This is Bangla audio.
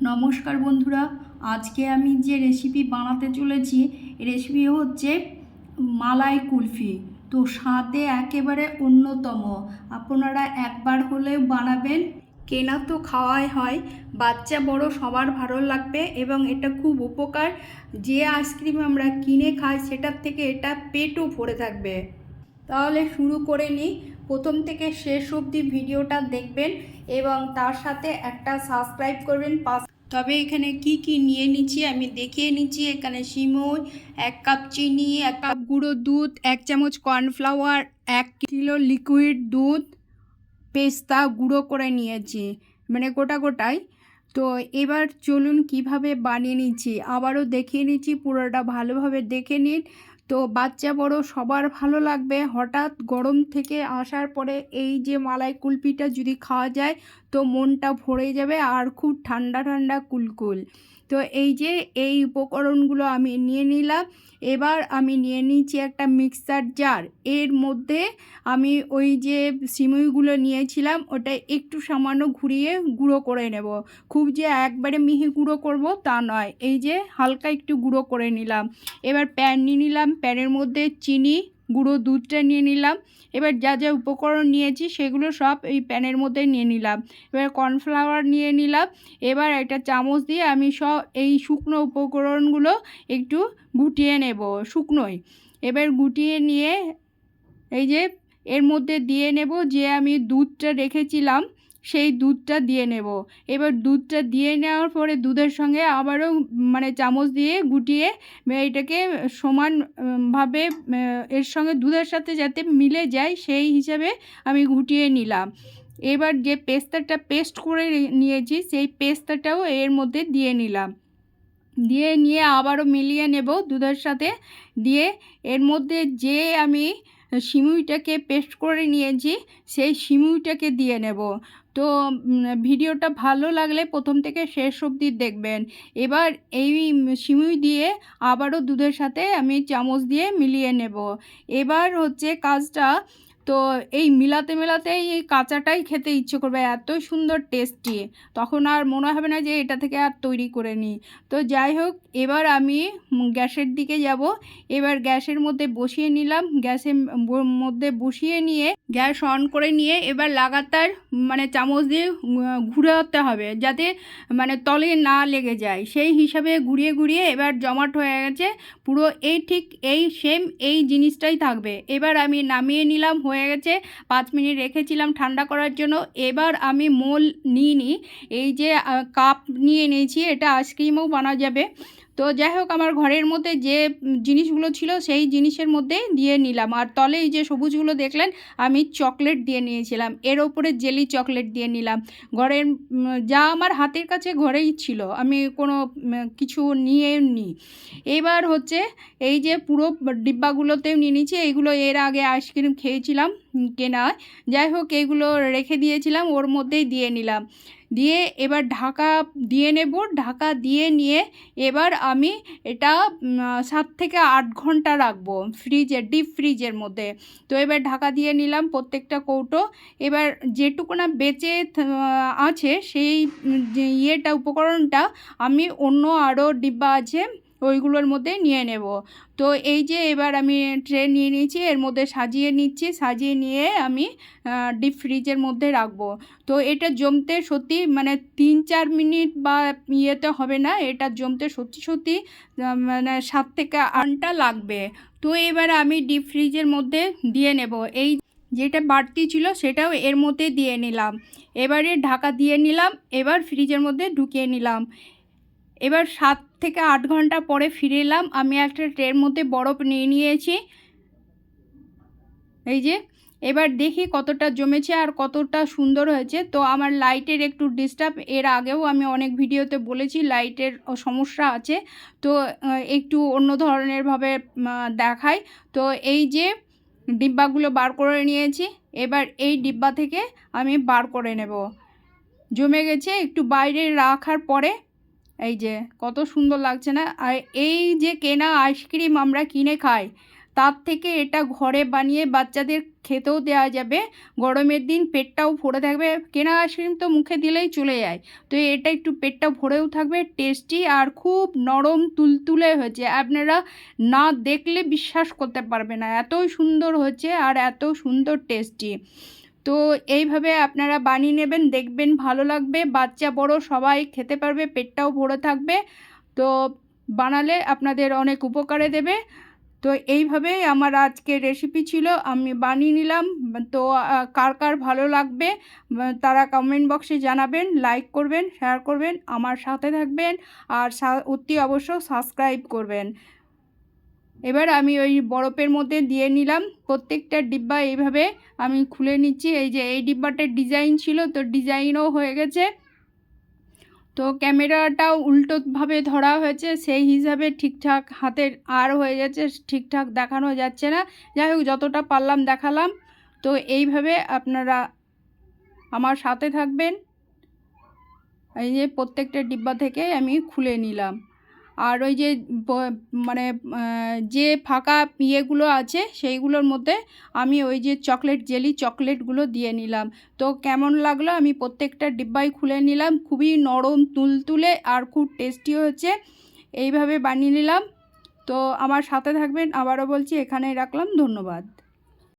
নমস্কার বন্ধুরা, আজকে আমি যে রেসিপি বানাতে চলেছি রেসিপি হচ্ছে মালাই কুলফি। তো স্বাদে একেবারে অন্যতম। আপনারা একবার হলেও বানাবেন। কেনা তো খাওয়াই হয়, বাচ্চা বড় সবার ভালো লাগবে এবং এটা খুব উপকার। যে আইসক্রিম আমরা কিনে খাই সেটার থেকে এটা পেটও ভরে থাকবে। তাহলে শুরু করে নিই। প্রথম থেকে শেষ অবধি ভিডিওটা দেখবেন এবং তার সাথে একটা সাবস্ক্রাইব করবেন। তবে এখানে কি কি নিয়ে নিচ্ছি আমি দেখিয়ে নিচ্ছি। এখানে সিমই, 1 কাপ চিনি, 1 কাপ গুঁড়ো দুধ, 1 চামচ কর্নফ্লাওয়ার, 1 কিলো লিকুইড দুধ, পেস্তা গুঁড়ো করে নিয়েছি, মানে গোটা গোটাই। তো এবার চলুন কিভাবে বানিয়ে নিচ্ছি আবারও দেখিয়ে নিচ্ছি, পুরোটা ভালোভাবে দেখে নিন। তো বাচ্চা বড় সবার ভালো লাগবে। হঠাৎ গরম থেকে আসার পরে এই যে মালাই কুলফিটা যদি খাওয়া যায় তো মনটা ভরে যাবে আর খুব ঠান্ডা ঠান্ডা কুলকুল। তো এই যে এই উপকরণগুলো আমি নিয়ে নিলাম। এবার আমি নিয়ে নিচ্ছি একটা মিক্সার জার। এর মধ্যে আমি ওই যে সিমইগুলো নিয়েছিলাম ওটা একটু সামান্য ঘুরিয়ে গুঁড়ো করে নেব। খুব যে একবারে মিহি গুঁড়ো করব তা নয়, এই যে হালকা একটু গুঁড়ো করে নিলাম। এবার প্যান নিয়ে নিলাম, প্যানের মধ্যে চিনি, গুঁড়ো দুধটা নিয়ে নিলাম। এবার যা যা উপকরণ নিয়েছি সেগুলো সব এই প্যানের মধ্যে নিয়ে নিলাম। এবার কর্নফ্লাওয়ার নিয়ে নিলাম। এবার একটা চামচ দিয়ে আমি সব এই শুকনো উপকরণগুলো একটু গুটিয়ে নেব, শুকনোই। এবার গুটিয়ে নিয়ে এই যে এর মধ্যে দিয়ে নেব যে আমি দুধটা রেখেছিলাম সেই দুধটা দিয়ে নেব। এবার দুধটা দিয়ে নেওয়ার পরে দুধের সঙ্গে আবারও মানে চামচ দিয়ে গুটিয়ে এটাকে সমানভাবে এর সঙ্গে দুধের সাথে যাতে মিলে যায় সেই হিসাবে আমি গুটিয়ে নিলাম। এবার যে পেস্তাটা পেস্ট করে নিয়েছি সেই পেস্তাটাও এর মধ্যে দিয়ে নিলাম। দিয়ে নিয়ে আবারও মিলিয়ে নেব দুধের সাথে। দিয়ে এর মধ্যে যে আমি সিমুইটাকে পেস্ট করে নিয়েছি সেই সিমুইটাকে দিয়ে নেব। তো ভিডিওটা ভালো লাগলে প্রথম থেকে শেষ অবধি দেখবেন। এবার এই সিমুই দিয়ে আবারও দুধের সাথে আমি চামচ দিয়ে মিলিয়ে নেব। এবার হচ্ছে কাজটা, তো এই মিলাতে মেলাতেই এই কাঁচাটাই খেতে ইচ্ছে করবে, এত সুন্দর টেস্টি। তখন আর মনে হবে না যে এটা থেকে আর তৈরি করে নিই। তো যাই হোক, এবার আমি গ্যাসের দিকে যাব। এবার গ্যাসের মধ্যে বসিয়ে নিলাম। গ্যাসের মধ্যে বসিয়ে নিয়ে গ্যাস অন করে নিয়ে এবার লাগাতার মানে চামচ দিয়ে ঘুরাতে হবে যাতে মানে তলে না লেগে যায়, সেই হিসাবে ঘুরিয়ে ঘুরিয়ে এবার জমাট হয়ে গেছে পুরো। এই ঠিক এই সেম এই জিনিসটাই থাকবে। এবার আমি নামিয়ে নিলাম, হয়ে গেছে। 5 মিনিট রেখেছিলাম ঠান্ডা করার জন্য। এবার আমি মোল নিইনি, এই যে কাপ নিয়ে নিয়েছি, এটা আইসক্রিমও বানা যাবে। তো যাই হোক, আমার ঘরের মধ্যে যে জিনিসগুলো ছিল সেই জিনিসের মধ্যে দিয়ে নিলাম। আর তলে এই যে সবুজগুলো দেখলেন আমি চকলেট দিয়ে নিয়েছিলাম, এর ওপরে জেলি চকলেট দিয়ে নিলাম। ঘরের যা আমার হাতের কাছে ঘরেই ছিল, আমি কোনো কিছু নিয়ে নিই। এবার হচ্ছে এই যে পুরো ডিব্বাগুলোতেও নিয়ে নিচ্ছি। এইগুলো এর আগে আইসক্রিম খেয়েছিলাম কেনা। যাই হোক, এইগুলো রেখে দিয়েছিলাম, ওর মধ্যেই দিয়ে নিলাম। দিয়ে এবার ঢাকা দিয়ে নেব। ঢাকা দিয়ে নিয়ে এবার আমি এটা 7 থেকে 8 ঘন্টা রাখবো ফ্রিজে, ডিপ ফ্রিজের মধ্যে। তো এবার ঢাকা দিয়ে নিলাম প্রত্যেকটা কৌটো। এবার যেটুকু না বেঁচে আছে সেই যে উপকরণটা আমি অন্য আরও ডিব্বা আছে ওইগুলোর মধ্যে নিয়ে নেব। তো এই যে এবার আমি ট্রে নিয়ে নিয়েছি, এর মধ্যে সাজিয়ে নিচ্ছি। সাজিয়ে নিয়ে আমি ডিপ ফ্রিজের মধ্যে রাখবো। তো এটা জমতে সত্যি মানে 3-4 মিনিট বা ইয়েতে হবে না, এটা জমতে সত্যি সত্যি মানে 7 থেকে 8 ঘন্টা লাগবে। তো এবার আমি ডিপ ফ্রিজের মধ্যে দিয়ে নেব। এই যেটা বাড়তি ছিল সেটাও এর মধ্যে দিয়ে নিলাম। এবারে ঢাকা দিয়ে নিলাম। এবার ফ্রিজের মধ্যে ঢুকিয়ে নিলাম। এবার 7 থেকে 8 ঘন্টা পরে ফিরে এলাম। আমি একটা ট্রের মধ্যে বরফ নিয়ে নিয়েছি, এই যে। এবার দেখি কতটা জমেছে আর কতটা সুন্দর হয়েছে। তো আমার লাইটের একটু ডিস্টার্ব, এর আগেও আমি অনেক ভিডিওতে বলেছি লাইটের সমস্যা আছে। তো একটু অন্য ধরনেরভাবে দেখাই। তো এই যে ডিব্বাগুলো বার করে নিয়েছি, এবার এই ডিব্বা থেকে আমি বার করে নেব। জমে গেছে, একটু বাইরে রাখার পরে এই যে কত সুন্দর লাগছে না। আর এই যে কেনা আইসক্রিম আমরা কিনে খাই তার থেকে এটা ঘরে বানিয়ে বাচ্চাদের খেতেও দেওয়া যাবে। গরমের দিন পেটটাও ভরে থাকবে, কেনা আইসক্রিম তো মুখে দিলেই চলে যায়, তো এটা একটু পেটটা ভরেও থাকবে, টেস্টি আর খুব নরম তুলতুলে হয়েছে। আপনারা না দেখলে বিশ্বাস করতে পারবে না, এতই সুন্দর হয়েছে আর এত সুন্দর টেস্টি। তো এইভাবে আপনারা বানিয়ে নেবেন, দেখবেন ভালো লাগবে, বাচ্চা বড় সবাই খেতে পারবে, পেটটাও ভরে থাকবে। তো বানালে আপনাদের অনেক উপকারে দেবে। তো এইভাবেই আমার আজকের রেসিপি ছিল, আমি বানিয়ে নিলাম। তো কার কার ভালো লাগবে তারা কমেন্ট বক্সে জানাবেন, লাইক করবেন, শেয়ার করবেন, আমার সাথে থাকবেন আর অতি অবশ্য সাবস্ক্রাইব করবেন। এবার আমি ওই বরফের মধ্যে দিয়ে নিলাম প্রত্যেকটা ডিব্বা, এইভাবে আমি খুলে নিচ্ছি। এই যে এই ডিব্বাটার ডিজাইন ছিল, তো ডিজাইনও হয়ে গেছে। তো ক্যামেরাটাও উল্টোভাবে ধরা হয়েছে, সেই হিসাবে ঠিকঠাক হাতের আর হয়ে যাচ্ছে, ঠিকঠাক দেখানো যাচ্ছে না। যাই হোক, যতটা পারলাম দেখালাম। তো এইভাবে আপনারা আমার সাথে থাকবেন। এই যে প্রত্যেকটা ডিব্বা থেকে আমি খুলে নিলাম। আর ওই যে মানে যে ফাঁকা ইয়েগুলো আছে সেইগুলোর মধ্যে আমি ওই যে চকলেট জেলি চকলেটগুলো দিয়ে নিলাম। তো কেমন লাগলো আমি প্রত্যেকটা ডিব্বাই খুলে নিলাম, খুবই নরম তুলতুলে আর খুব টেস্টি হয়েছে। এইভাবে বানিয়ে নিলাম। তো আমার সাথে থাকবেন, আবারও বলছি, এখানেই রাখলাম, ধন্যবাদ।